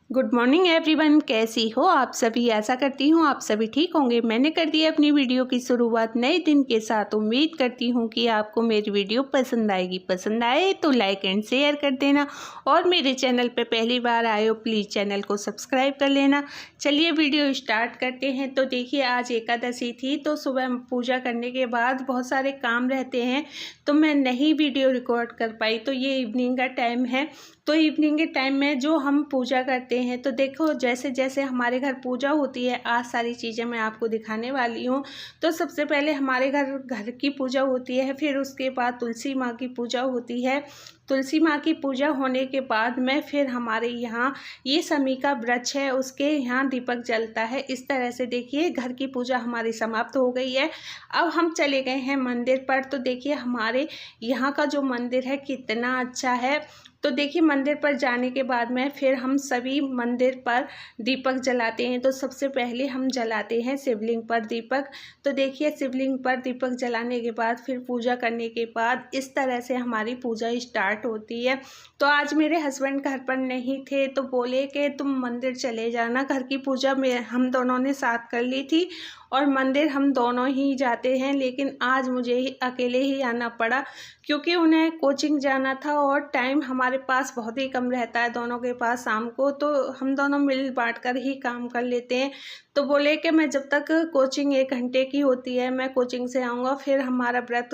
Good morning everyone, कैसी हो आप सभी। आशा करती हूँ आप सभी ठीक होंगे। मैंने कर दिया अपनी वीडियो की शुरुआत नए दिन के साथ। उम्मीद करती हूँ कि आपको मेरी वीडियो पसंद आएगी। पसंद आए तो लाइक एंड शेयर कर देना और मेरे चैनल पे पहली बार आए हो प्लीज़ चैनल को सब्सक्राइब कर लेना। चलिए वीडियो स्टार्ट करते हैं। तो देखिए आज एकादशी थी, तो सुबह पूजा करने के बाद बहुत सारे काम रहते हैं तो मैं नहीं वीडियो रिकॉर्ड कर पाई। तो ये इवनिंग का टाइम है, तो इवनिंग के टाइम में जो हम पूजा करते हैं तो देखो जैसे जैसे हमारे घर पूजा होती है आज सारी चीज़ें मैं आपको दिखाने वाली हूँ। तो सबसे पहले हमारे घर की पूजा होती है, फिर उसके बाद तुलसी माँ की पूजा होती है। तुलसी माँ की पूजा होने के बाद में फिर हमारे यहाँ ये शमी का वृक्ष है उसके यहाँ दीपक जलता है। इस तरह से देखिए घर की पूजा हमारी समाप्त हो गई है। अब हम चले गए हैं मंदिर पर। तो देखिए हमारे यहाँ का जो मंदिर है कितना अच्छा है। तो देखिए मंदिर पर जाने के बाद में फिर हम सभी मंदिर पर दीपक जलाते हैं। तो सबसे पहले हम जलाते हैं शिवलिंग पर दीपक। तो देखिए शिवलिंग पर दीपक जलाने के बाद फिर पूजा करने के बाद इस तरह से हमारी पूजा स्टार्ट होती है। तो आज मेरे हस्बैंड घर पर नहीं थे तो बोले कि तुम मंदिर चले जाना। घर की पूजा में हम दोनों ने साथ कर ली थी और मंदिर हम दोनों ही जाते हैं, लेकिन आज मुझे ही अकेले ही आना पड़ा क्योंकि उन्हें कोचिंग जाना था और टाइम हमारे पास बहुत ही कम रहता है दोनों के पास शाम को। तो हम दोनों मिल बांट कर ही काम कर लेते हैं। तो बोले कि मैं जब तक कोचिंग 1 घंटे की होती है मैं कोचिंग से आऊँगा, फिर हमारा व्रत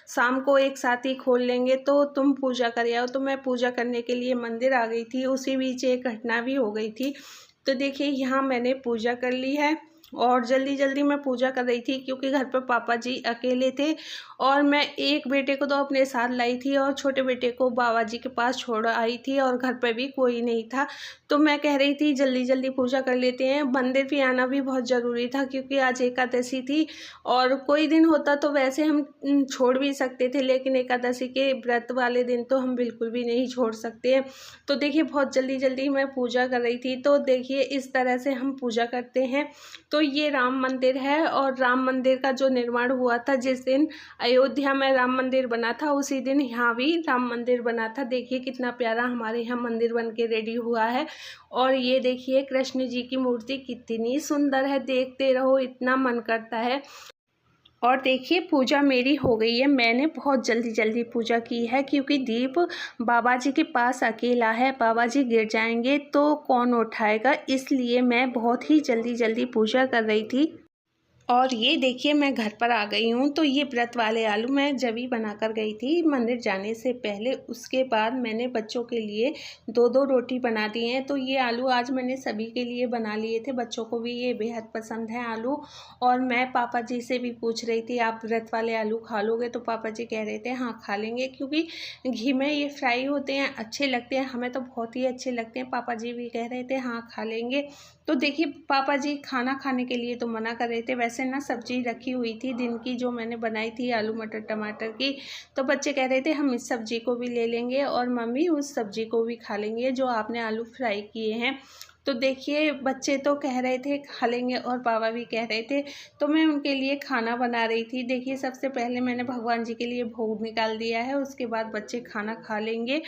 शाम को एक साथ ही खोल लेंगे, तो तुम पूजा कर आओ। तो मैं पूजा करने के लिए मंदिर आ गई थी, उसी बीच एक घटना भी हो गई थी। तो देखिए यहाँ मैंने पूजा कर ली है और जल्दी जल्दी मैं पूजा कर रही थी क्योंकि घर पर पापा जी अकेले थे और मैं एक बेटे को तो अपने साथ लाई थी और छोटे बेटे को बाबा जी के पास छोड़ आई थी और घर पर भी कोई नहीं था। तो मैं कह रही थी जल्दी जल्दी पूजा कर लेते हैं। मंदिर भी आना भी बहुत ज़रूरी था क्योंकि आज एकादशी थी और कोई दिन होता तो वैसे हम छोड़ भी सकते थे, लेकिन एकादशी के व्रत वाले दिन तो हम बिल्कुल भी नहीं छोड़ सकते हैं। तो देखिए बहुत जल्दी जल्दी मैं पूजा कर रही थी। तो देखिए इस तरह से हम पूजा करते हैं। तो ये राम मंदिर है और राम मंदिर का जो निर्माण हुआ था जिस दिन अयोध्या में राम मंदिर बना था उसी दिन यहाँ भी राम मंदिर बना था। देखिए कितना प्यारा हमारे यहाँ मंदिर बन के रेडी हुआ है। और ये देखिए कृष्ण जी की मूर्ति कितनी सुंदर है, देखते रहो इतना मन करता है। और देखिए पूजा मेरी हो गई है। मैंने बहुत जल्दी जल्दी पूजा की है क्योंकि दीप बाबा जी के पास अकेला है, बाबा जी गिर जाएंगे तो कौन उठाएगा, इसलिए मैं बहुत ही जल्दी जल्दी पूजा कर रही थी। और ये देखिए मैं घर पर आ गई हूँ। तो ये व्रत वाले आलू मैं जब ही बना कर गई थी मंदिर जाने से पहले, उसके बाद मैंने बच्चों के लिए 2-2 रोटी बना दी हैं। तो ये आलू आज मैंने सभी के लिए बना लिए थे, बच्चों को भी ये बेहद पसंद है आलू। और मैं पापा जी से भी पूछ रही थी आप व्रत वाले आलू खा लोगे, तो पापा जी कह रहे थे हाँ खा लेंगे क्योंकि घी में ये फ्राई होते हैं, अच्छे लगते हैं, हमें तो बहुत ही अच्छे लगते हैं। पापा जी भी कह रहे थे हाँ खा लेंगे। तो देखिए पापा जी खाना खाने के लिए तो मना कर रहे थे। वैसे ना सब्जी रखी हुई थी दिन की जो मैंने बनाई थी आलू मटर टमाटर की, तो बच्चे कह रहे थे हम इस सब्जी को भी ले लेंगे और मम्मी उस सब्जी को भी खा लेंगे जो आपने आलू फ्राई किए हैं। तो देखिए बच्चे तो कह रहे थे खा लेंगे और पापा भी कह रहे थे, तो मैं उनके लिए खाना बना रही थी। देखिए सबसे पहले मैंने भगवान जी के लिए भोग निकाल दिया है, उसके बाद बच्चे खाना खा लेंगे।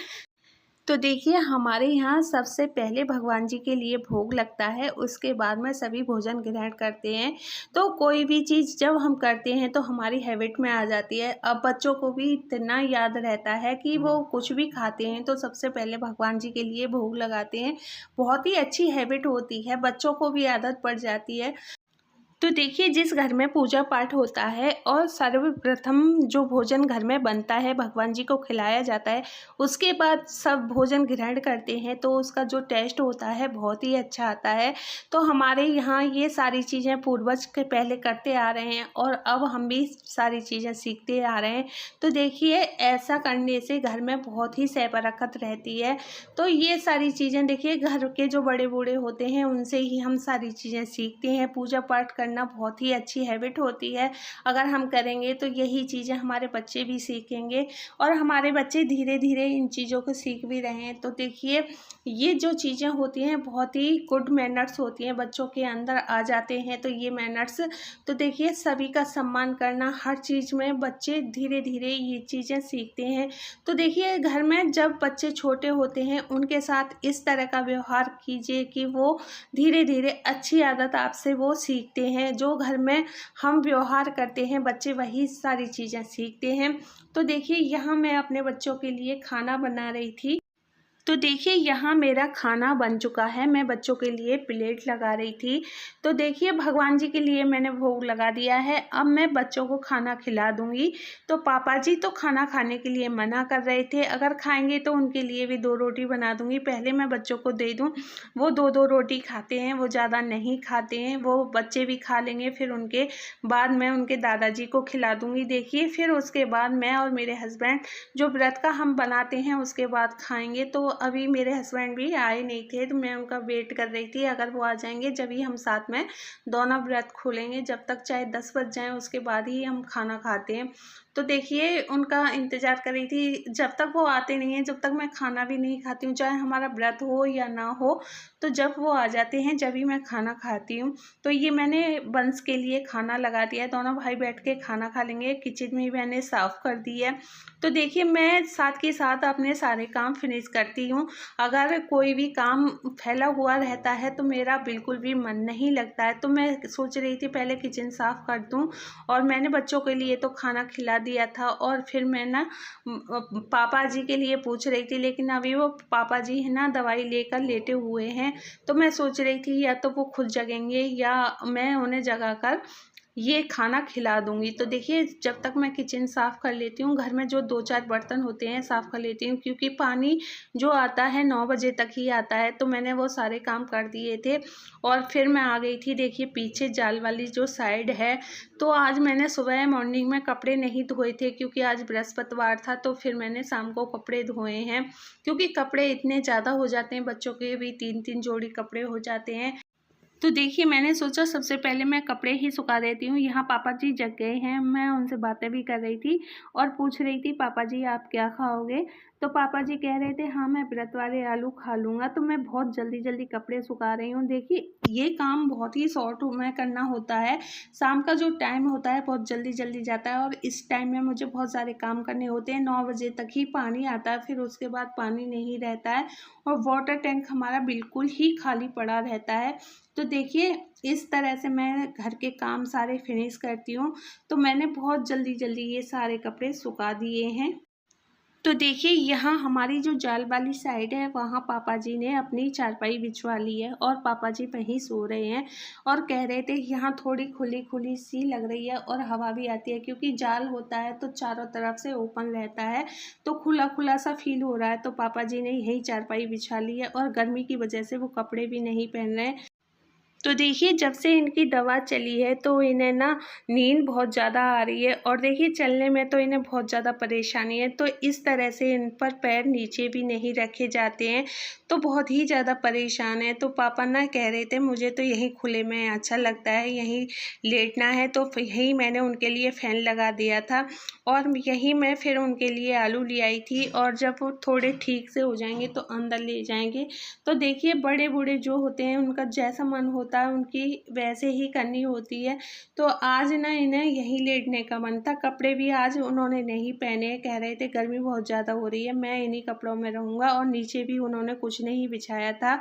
तो देखिए हमारे यहाँ सबसे पहले भगवान जी के लिए भोग लगता है, उसके बाद में सभी भोजन ग्रहण करते हैं। तो कोई भी चीज़ जब हम करते हैं तो हमारी हैबिट में आ जाती है। अब बच्चों को भी इतना याद रहता है कि वो कुछ भी खाते हैं तो सबसे पहले भगवान जी के लिए भोग लगाते हैं। बहुत ही अच्छी हैबिट होती है, बच्चों को भी आदत पड़ जाती है। तो देखिए जिस घर में पूजा पाठ होता है और सर्वप्रथम जो भोजन घर में बनता है भगवान जी को खिलाया जाता है, उसके बाद सब भोजन ग्रहण करते हैं तो उसका जो टेस्ट होता है बहुत ही अच्छा आता है। तो हमारे यहाँ ये सारी चीज़ें पूर्वज के पहले करते आ रहे हैं और अब हम भी सारी चीज़ें सीखते आ रहे हैं। तो देखिए ऐसा करने से घर में बहुत ही सहबरकत रहती है। तो ये सारी चीज़ें देखिए घर के जो बड़े बूढ़े होते हैं उनसे ही हम सारी चीज़ें सीखते हैं। पूजा पाठ करने करना बहुत ही अच्छी हैबिट होती है। अगर हम करेंगे तो यही चीज़ें हमारे बच्चे भी सीखेंगे और हमारे बच्चे धीरे धीरे इन चीज़ों को सीख भी रहे हैं। तो देखिए, ये जो चीज़ें होती हैं बहुत ही गुड मैनर्स होती हैं, बच्चों के अंदर आ जाते हैं तो ये मैनर्स। तो देखिए, सभी का सम्मान करना हर चीज़ में बच्चे धीरे धीरे ये चीज़ें सीखते हैं। तो देखिए, घर में जब बच्चे छोटे होते हैं उनके साथ इस तरह का व्यवहार कीजिए कि वो धीरे धीरे अच्छी आदत आपसे वो सीखते हैं। जो घर में हम व्यवहार करते हैं बच्चे वही सारी चीज़ें सीखते हैं। तो देखिए, यहाँ मैं अपने बच्चों के लिए खाना बना रही थी। तो देखिए, यहाँ मेरा खाना बन चुका है, मैं बच्चों के लिए प्लेट लगा रही थी। तो देखिए, भगवान जी के लिए मैंने भोग लगा दिया है, अब मैं बच्चों को खाना खिला दूँगी। तो पापा जी तो खाना खाने के लिए मना कर रहे थे, अगर खाएँगे तो उनके लिए भी 2 रोटी बना दूँगी। पहले मैं बच्चों को दे दूँ, वो 2-2 रोटी खाते हैं, वो ज़्यादा नहीं खाते हैं, वो बच्चे भी खा लेंगे, फिर उनके बाद मैं उनके दादाजी को खिला दूँगी। देखिए, फिर उसके बाद मैं और मेरे हस्बैंड जो व्रत का हम बनाते हैं उसके बाद खाएँगे। तो अभी मेरे हस्बैंड भी आए नहीं थे तो मैं उनका वेट कर रही थी, अगर वो आ जाएंगे जब ही हम साथ में दोनों व्रत खोलेंगे। जब तक चाहे 10 बज जाएँ उसके बाद ही हम खाना खाते हैं। तो देखिए, उनका इंतज़ार कर रही थी, जब तक वो आते नहीं हैं जब तक मैं खाना भी नहीं खाती हूँ, चाहे हमारा व्रत हो या ना हो। तो जब वो आ जाते हैं जब ही मैं खाना खाती हूँ। तो ये मैंने वंश के लिए खाना लगा दिया है, दोनों भाई बैठ के खाना खा लेंगे। किचन में मैंने साफ़ कर दी है। तो देखिए, मैं साथ के साथ अपने सारे काम फिनिश करती हूँ। अगर कोई भी काम फैला हुआ रहता है तो मेरा बिल्कुल भी मन नहीं लगता है। तो मैं सोच रही थी पहले किचन साफ़ कर दूँ, और मैंने बच्चों के लिए तो खाना खिला दिया था और फिर मैं ना पापा जी के लिए पूछ रही थी, लेकिन अभी वो पापा जी है ना दवाई लेकर लेटे हुए हैं। तो मैं सोच रही थी या तो वो खुद जगेंगे या मैं उन्हें जगाकर ये खाना खिला दूँगी। तो देखिए, जब तक मैं किचन साफ़ कर लेती हूँ, घर में जो 2-4 बर्तन होते हैं साफ़ कर लेती हूँ, क्योंकि पानी जो आता है 9 बजे तक ही आता है। तो मैंने वो सारे काम कर दिए थे और फिर मैं आ गई थी देखिए पीछे जाल वाली जो साइड है। तो आज मैंने सुबह मॉर्निंग में कपड़े नहीं धोए थे क्योंकि आज बृहस्पतिवार था, तो फिर मैंने शाम को कपड़े धोए हैं, क्योंकि कपड़े इतने ज़्यादा हो जाते हैं, बच्चों के भी 3-3 जोड़ी कपड़े हो जाते हैं। तो देखिए, मैंने सोचा सबसे पहले मैं कपड़े ही सुखा देती हूँ। यहाँ पापा जी जग गए हैं, मैं उनसे बातें भी कर रही थी और पूछ रही थी, पापा जी आप क्या खाओगे? तो पापा जी कह रहे थे हाँ मैं व्रत वाले आलू खा लूँगा। तो मैं बहुत जल्दी जल्दी कपड़े सुखा रही हूँ। देखिए, ये काम बहुत ही शॉर्ट में करना होता है। शाम का जो टाइम होता है बहुत जल्दी जल्दी जाता है और इस टाइम में मुझे बहुत सारे काम करने होते हैं। 9 बजे तक ही पानी आता है, फिर उसके बाद पानी नहीं रहता है और वाटर टैंक हमारा बिल्कुल ही खाली पड़ा रहता है। तो देखिए, इस तरह से मैं घर के काम सारे फिनिश करती हूँ। तो मैंने बहुत जल्दी जल्दी ये सारे कपड़े सुखा दिए हैं। तो देखिए, यहाँ हमारी जो जाल वाली साइड है वहाँ पापा जी ने अपनी चारपाई बिछवा ली है और पापा जी वहीं सो रहे हैं और कह रहे थे यहाँ थोड़ी खुली खुली सी लग रही है और हवा भी आती है, क्योंकि जाल होता है तो चारों तरफ से ओपन रहता है तो खुला खुला सा फील हो रहा है। तो पापा जी ने यही चारपाई बिछा ली है और गर्मी की वजह से वो कपड़े भी नहीं पहन रहे हैं। तो देखिए, जब से इनकी दवा चली है तो इन्हें ना नींद बहुत ज़्यादा आ रही है और देखिए चलने में तो इन्हें बहुत ज़्यादा परेशानी है। तो इस तरह से इन पर पैर नीचे भी नहीं रखे जाते हैं, तो बहुत ही ज़्यादा परेशान है। तो पापा ना कह रहे थे मुझे तो यहीं खुले में अच्छा लगता है, यहीं लेटना है, तो यहीं मैंने उनके लिए फ़ैन लगा दिया था और यहीं मैं फिर उनके लिए आलू ले आई थी और जब वो थोड़े ठीक से हो जाएंगे तो अंदर ले जाएंगे। तो देखिए, बड़े बूढ़े जो होते हैं उनका जैसा मन होता है उनकी वैसे ही करनी होती है। तो आज ना इन्हें यहीं लेटने का मन था, कपड़े भी आज उन्होंने नहीं पहने, कह रहे थे गर्मी बहुत ज़्यादा हो रही है, मैं इन्हीं कपड़ों में रहूँगा और नीचे भी उन्होंने कुछ नहीं बिछाया था,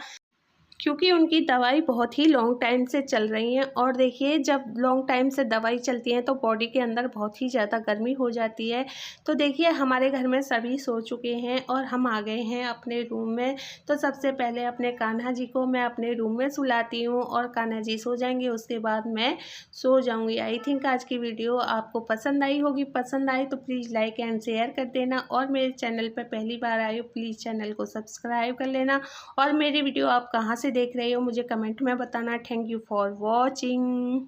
क्योंकि उनकी दवाई बहुत ही लॉन्ग टाइम से चल रही है। और देखिए, जब लॉन्ग टाइम से दवाई चलती है तो बॉडी के अंदर बहुत ही ज़्यादा गर्मी हो जाती है। तो देखिए, हमारे घर में सभी सो चुके हैं और हम आ गए हैं अपने रूम में। तो सबसे पहले अपने कान्हा जी को मैं अपने रूम में सुलाती हूँ और कान्हा जी सो जाएंगे, उसके बाद मैं सो जाऊँगी। आई थिंक आज की वीडियो आपको पसंद आई होगी। पसंद आई तो प्लीज़ लाइक एंड शेयर कर देना और मेरे चैनल पर पहली बार आए हो प्लीज़ चैनल को सब्सक्राइब कर लेना और मेरी वीडियो आप कहाँ से देख रहे हो मुझे कमेंट में बताना। Thank you for watching.